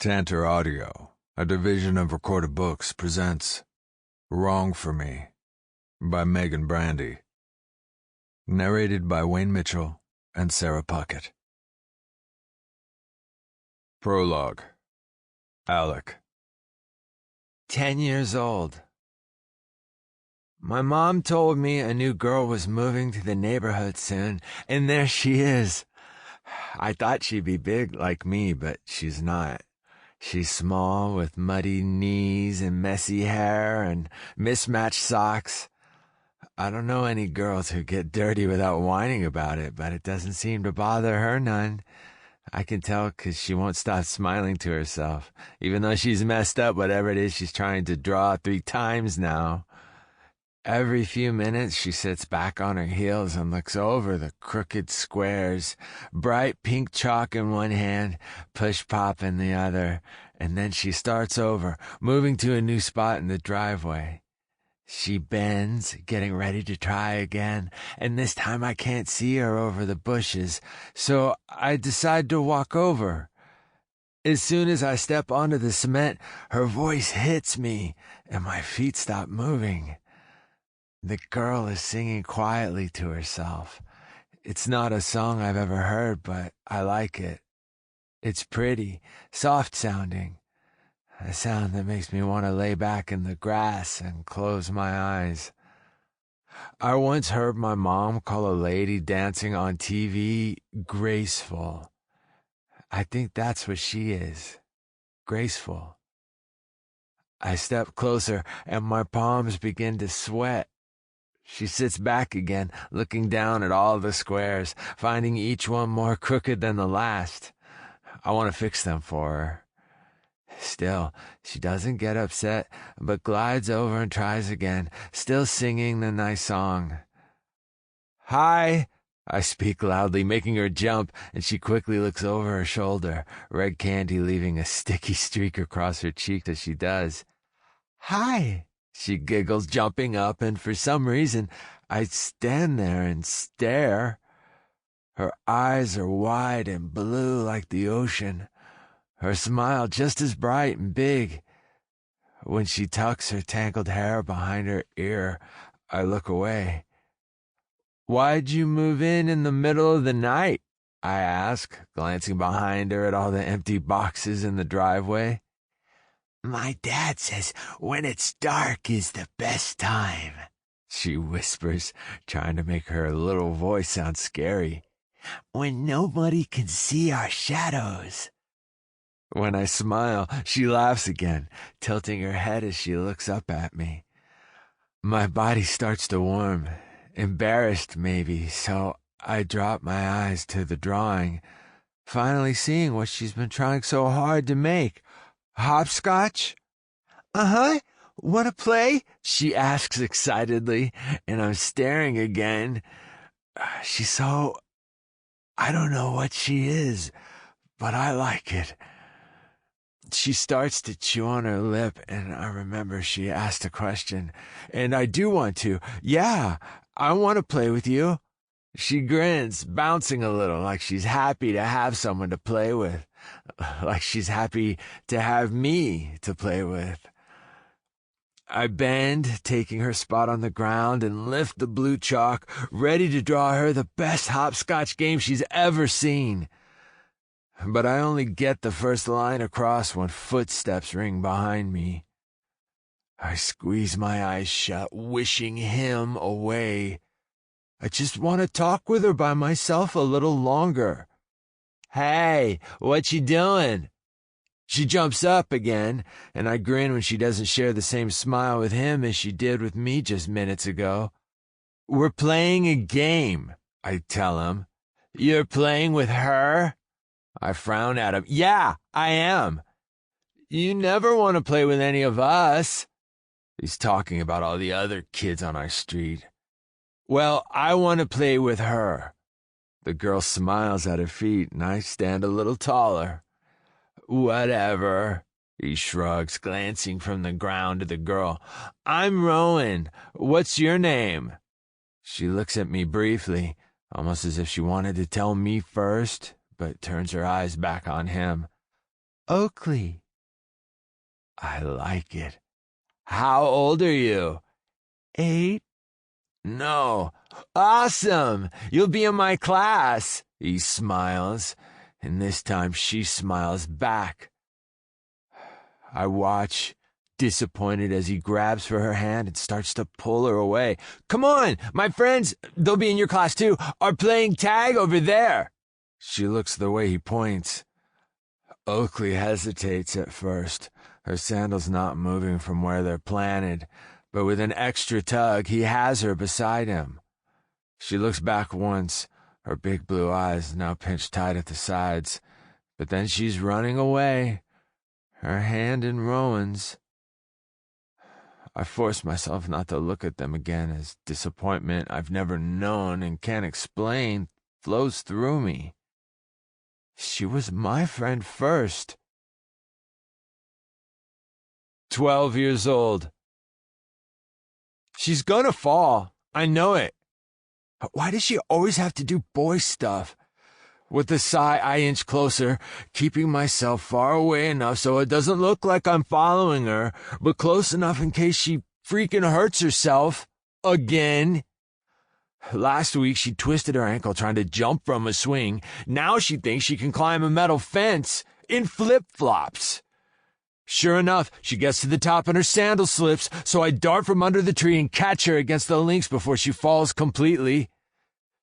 Tantor Audio, a division of Recorded Books, presents Wrong for Me by Meagan Brandy. Narrated by Wayne Mitchell and Sarah Puckett. Prologue. Alec. 10 years old. My mom told me a new girl was moving to the neighborhood soon, and there she is. I thought she'd be big like me, but she's not. She's small with muddy knees and messy hair and mismatched socks. I don't know any girls who get dirty without whining about it, but it doesn't seem to bother her none. I can tell 'cause she won't stop smiling to herself, even though she's messed up whatever it is she's trying to draw 3 times now. Every few minutes she sits back on her heels and looks over the crooked squares, bright pink chalk in one hand, push-pop in the other, and then she starts over, moving to a new spot in the driveway. She bends, getting ready to try again, and this time I can't see her over the bushes, so I decide to walk over. As soon as I step onto the cement, her voice hits me, and my feet stop moving. The girl is singing quietly to herself. It's not a song I've ever heard, but I like it. It's pretty, soft-sounding, a sound that makes me want to lay back in the grass and close my eyes. I once heard my mom call a lady dancing on TV graceful. I think that's what she is, graceful. I step closer, and my palms begin to sweat. She sits back again, looking down at all the squares, finding each one more crooked than the last. I want to fix them for her. Still, she doesn't get upset, but glides over and tries again, still singing the nice song. "Hi," I speak loudly, making her jump, and she quickly looks over her shoulder, red candy leaving a sticky streak across her cheek as she does. "Hi," she giggles, jumping up, and for some reason, I stand there and stare. Her eyes are wide and blue like the ocean, her smile just as bright and big. When she tucks her tangled hair behind her ear, I look away. "Why'd you move in the middle of the night?" I ask, glancing behind her at all the empty boxes in the driveway. "My dad says when it's dark is the best time," she whispers, trying to make her little voice sound scary. "When nobody can see our shadows." When I smile, she laughs again, tilting her head as she looks up at me. My body starts to warm, embarrassed maybe, so I drop my eyes to the drawing, finally seeing what she's been trying so hard to make. "Hopscotch?" "Uh-huh. Wanna play?" she asks excitedly, and I'm staring again. She's so... I don't know what she is, but I like it. She starts to chew on her lip, and I remember she asked a question, and I do want to. "Yeah, I want to play with you." She grins, bouncing a little, like she's happy to have someone to play with, like she's happy to have me to play with. I bend, taking her spot on the ground, and lift the blue chalk, ready to draw her the best hopscotch game she's ever seen. But I only get the first line across when footsteps ring behind me. I squeeze my eyes shut, wishing him away. I just want to talk with her by myself a little longer. "Hey, what you doing?" She jumps up again, and I grin when she doesn't share the same smile with him as she did with me just minutes ago. "We're playing a game," I tell him. "You're playing with her?" I frown at him. "Yeah, I am." "You never want to play with any of us." He's talking about all the other kids on our street. "Well, I want to play with her." The girl smiles at her feet, and I stand a little taller. "Whatever," he shrugs, glancing from the ground to the girl. "I'm Rowan. What's your name?" She looks at me briefly, almost as if she wanted to tell me first, but turns her eyes back on him. Oakley. I like it. How old are you? 8. No. Awesome. You'll be in my class. He smiles, and this time she smiles back. I watch, disappointed, as he grabs for her hand and starts to pull her away. Come on, my friends, they'll be in your class too, are playing tag over there. She looks the way he points. Oakley hesitates at first, her sandals not moving from where they're planted, but with an extra tug, he has her beside him. She looks back once, her big blue eyes now pinched tight at the sides, but then she's running away, her hand in Rowan's. I force myself not to look at them again as disappointment I've never known and can't explain flows through me. She was my friend first. 12 years old. She's gonna fall. I know it. But why does she always have to do boy stuff? With a sigh, I inch closer, keeping myself far away enough so it doesn't look like I'm following her, but close enough in case she freaking hurts herself. Again. Last week, she twisted her ankle trying to jump from a swing. Now she thinks she can climb a metal fence in flip-flops. Sure enough, she gets to the top and her sandal slips, so I dart from under the tree and catch her against the links before she falls completely.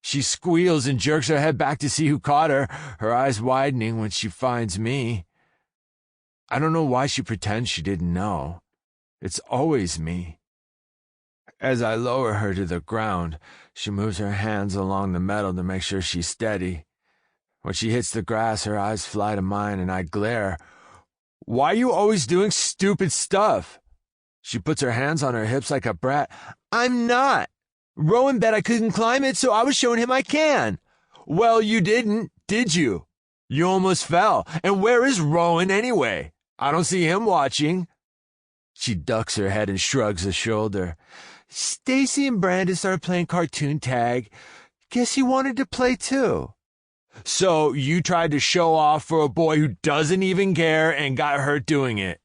She squeals and jerks her head back to see who caught her, her eyes widening when she finds me. I don't know why she pretends she didn't know. It's always me. As I lower her to the ground, she moves her hands along the metal to make sure she's steady. When she hits the grass, her eyes fly to mine and I glare. Why are you always doing stupid stuff? She puts her hands on her hips like a brat. I'm not. Rowan bet I couldn't climb it, so I was showing him I can. Well, you didn't, did you? You almost fell. And where is Rowan anyway? I don't see him watching. She ducks her head and shrugs a shoulder. Stacy and Brandon started playing cartoon tag. Guess he wanted to play too. So you tried to show off for a boy who doesn't even care and got hurt doing it.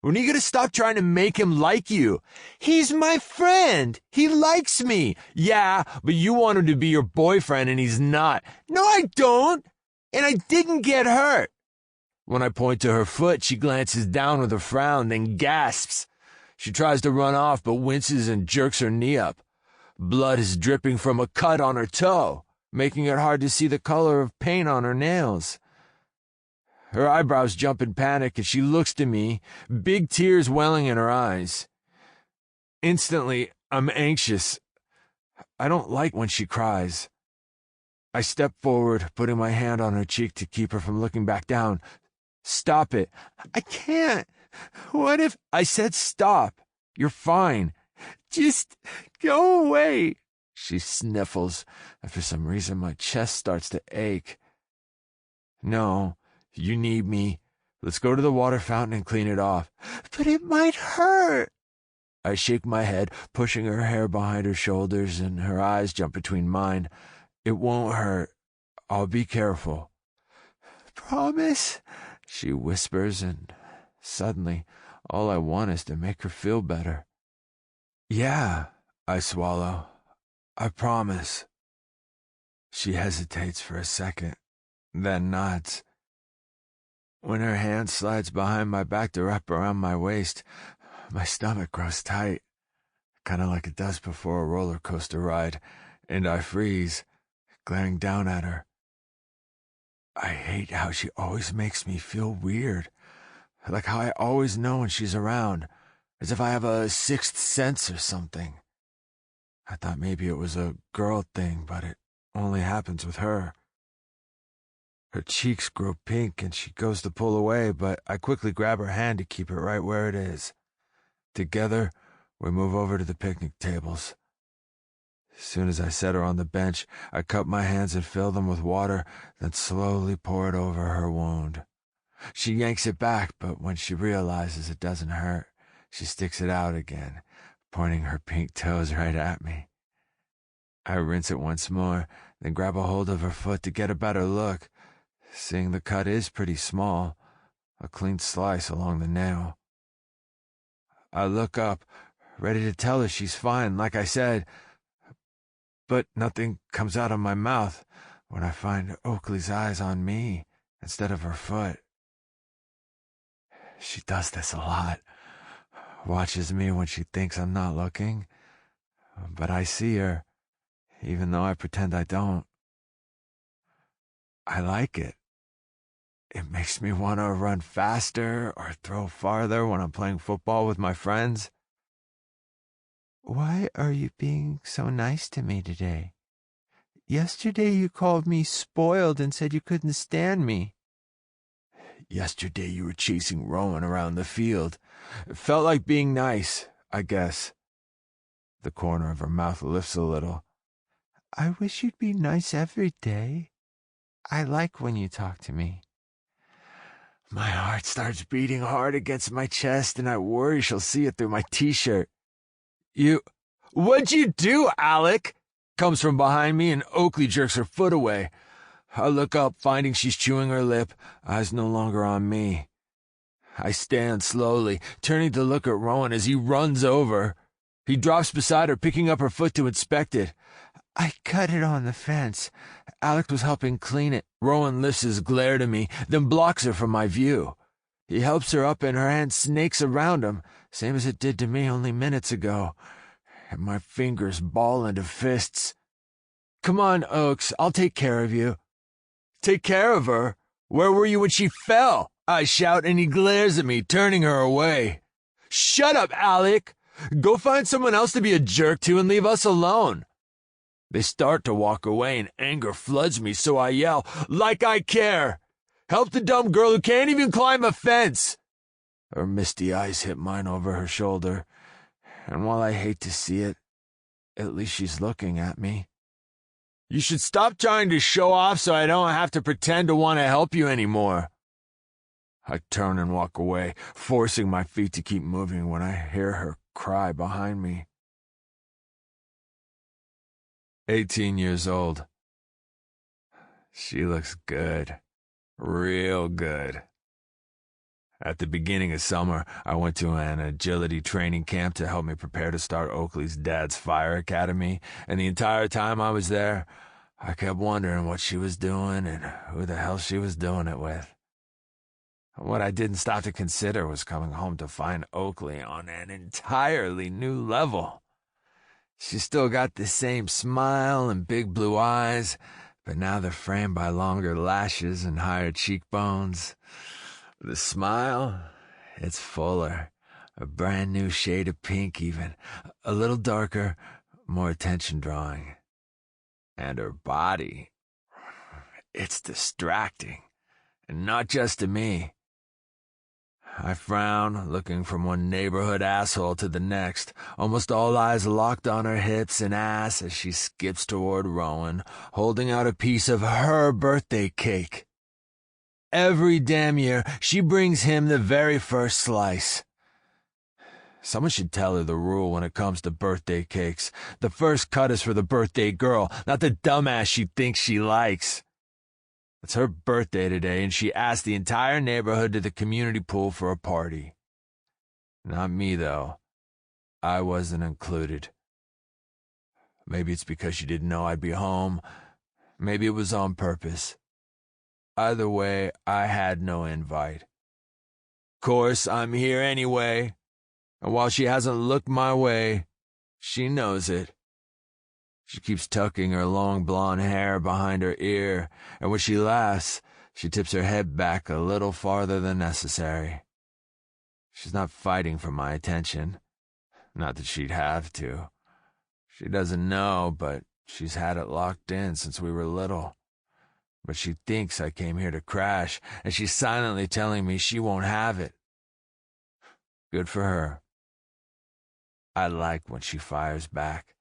When are you going to stop trying to make him like you? He's my friend. He likes me. Yeah, but you want him to be your boyfriend and he's not. No, I don't. And I didn't get hurt. When I point to her foot, she glances down with a frown, then gasps. She tries to run off, but winces and jerks her knee up. Blood is dripping from a cut on her toe, making it hard to see the color of paint on her nails. Her eyebrows jump in panic, and she looks to me, big tears welling in her eyes. Instantly, I'm anxious. I don't like when she cries. I step forward, putting my hand on her cheek to keep her from looking back down. Stop it. I can't. What if... I said stop. You're fine. Just go away. She sniffles, and for some reason my chest starts to ache. No, you need me. Let's go to the water fountain and clean it off. But it might hurt. I shake my head, pushing her hair behind her shoulders, and her eyes jump between mine. It won't hurt. I'll be careful. Promise? She whispers, and suddenly, all I want is to make her feel better. Yeah, I swallow. I promise. She hesitates for a second, then nods. When her hand slides behind my back to wrap around my waist, my stomach grows tight, kind of like it does before a roller coaster ride, and I freeze, glaring down at her. I hate how she always makes me feel weird, like how I always know when she's around, as if I have a sixth sense or something. I thought maybe it was a girl thing, but it only happens with her. Her cheeks grow pink and she goes to pull away, but I quickly grab her hand to keep it right where it is. Together, we move over to the picnic tables. As soon as I set her on the bench, I cup my hands and fill them with water, then slowly pour it over her wound. She yanks it back, but when she realizes it doesn't hurt, she sticks it out again, pointing her pink toes right at me. I rinse it once more, then grab a hold of her foot to get a better look. Seeing the cut is pretty small, a clean slice along the nail. I look up, ready to tell her she's fine, like I said, but nothing comes out of my mouth when I find Oakley's eyes on me instead of her foot. She does this a lot. Watches me when she thinks I'm not looking, but I see her, even though I pretend I don't. I like it. It makes me want to run faster or throw farther when I'm playing football with my friends. Why are you being so nice to me today? Yesterday you called me spoiled and said you couldn't stand me. Yesterday you were chasing Rowan around the field. It felt like being nice, I guess. The corner of her mouth lifts a little. I wish you'd be nice every day. I like when you talk to me. My heart starts beating hard against my chest, and I worry she'll see it through my t-shirt. What'd you do, Alec? Comes from behind me, and Oakley jerks her foot away. I look up, finding she's chewing her lip, eyes no longer on me. I stand slowly, turning to look at Rowan as he runs over. He drops beside her, picking up her foot to inspect it. I cut it on the fence. Alec was helping clean it. Rowan lifts his glare to me, then blocks her from my view. He helps her up and her hand snakes around him, same as it did to me only minutes ago, and my fingers ball into fists. Come on, Oaks, I'll take care of you. Take care of her? Where were you when she fell? I shout, and he glares at me, turning her away. Shut up, Alec! Go find someone else to be a jerk to and leave us alone. They start to walk away, and anger floods me, so I yell, like I care! Help the dumb girl who can't even climb a fence! Her misty eyes hit mine over her shoulder, and while I hate to see it, at least she's looking at me. You should stop trying to show off so I don't have to pretend to want to help you anymore. I turn and walk away, forcing my feet to keep moving when I hear her cry behind me. 18 years old. She looks good. Real good. At the beginning of summer, I went to an agility training camp to help me prepare to start Oakley's dad's fire academy, and the entire time I was there, I kept wondering what she was doing and who the hell she was doing it with. What I didn't stop to consider was coming home to find Oakley on an entirely new level. She still got the same smile and big blue eyes, but now they're framed by longer lashes and higher cheekbones. The smile, it's fuller, a brand new shade of pink even, a little darker, more attention-drawing. And her body, it's distracting, and not just to me. I frown, looking from one neighborhood asshole to the next, almost all eyes locked on her hips and ass as she skips toward Rowan, holding out a piece of her birthday cake. Every damn year, she brings him the very first slice. Someone should tell her the rule when it comes to birthday cakes. The first cut is for the birthday girl, not the dumbass she thinks she likes. It's her birthday today, and she asked the entire neighborhood to the community pool for a party. Not me, though. I wasn't included. Maybe it's because she didn't know I'd be home. Maybe it was on purpose. Either way, I had no invite. Course, I'm here anyway, and while she hasn't looked my way, she knows it. She keeps tucking her long blonde hair behind her ear, and when she laughs, she tips her head back a little farther than necessary. She's not fighting for my attention. Not that she'd have to. She doesn't know, but she's had it locked in since we were little. But she thinks I came here to crash, and she's silently telling me she won't have it. Good for her. I like when she fires back.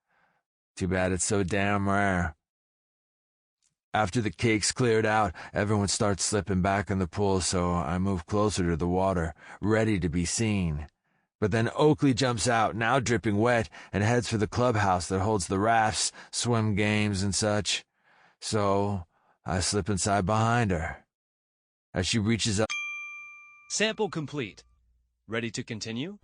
Too bad it's so damn rare. After the cake's cleared out, everyone starts slipping back in the pool, so I move closer to the water, ready to be seen. But then Oakley jumps out, now dripping wet, and heads for the clubhouse that holds the rafts, swim games, and such. So I slip inside behind her. As she reaches up, Sample complete. Ready to continue?